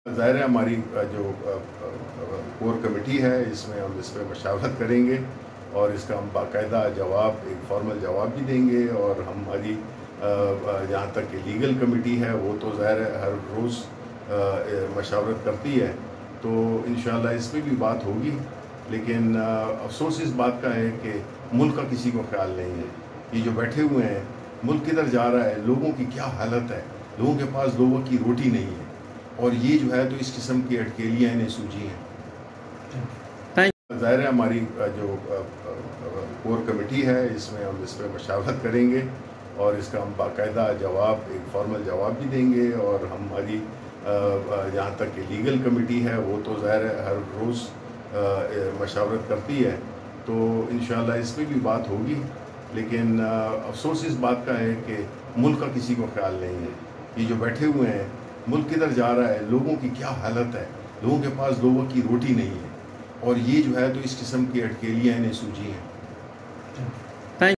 ज़ाहिर है हमारी जो कोर कमेटी है, इसमें हम इस पर मशावरत करेंगे और इसका हम बाकायदा जवाब, एक फॉर्मल जवाब भी देंगे। और हमारी जहाँ तक कि लीगल कमेटी है, वो तो ज़ाहिर है हर रोज़ मशावरत करती है, तो इंशाअल्लाह इस पर भी बात होगी। लेकिन अफसोस इस बात का है कि मुल्क का किसी को ख्याल नहीं है। ये जो बैठे हुए हैं, मुल्क किधर जा रहा है, लोगों की क्या हालत है, लोगों के पास दो वक्त की रोटी नहीं है, और ये जो है तो इस किस्म की अटकेलियाँ इन्हें सूझी हैं। ज़ाहिर है हमारी जो कोर कमेटी है, इसमें हम इस पर मशावरत करेंगे और इसका हम बाकायदा जवाब, एक फॉर्मल जवाब भी देंगे। और हमारी जहाँ तक कि लीगल कमेटी है, वो तो ज़ाहिर है हर रोज़ मशावरत करती है, तो इंशाअल्लाह इस पर भी बात होगी। लेकिन अफसोस इस बात का है कि मुल्क का किसी को ख्याल नहीं है। ये जो बैठे हुए हैं, मुल्क किधर जा रहा है, लोगों की क्या हालत है, लोगों के पास दो वक्त की रोटी नहीं है, और ये जो है तो इस किस्म की अटकेलियाँ इन्हें सूझी हैं।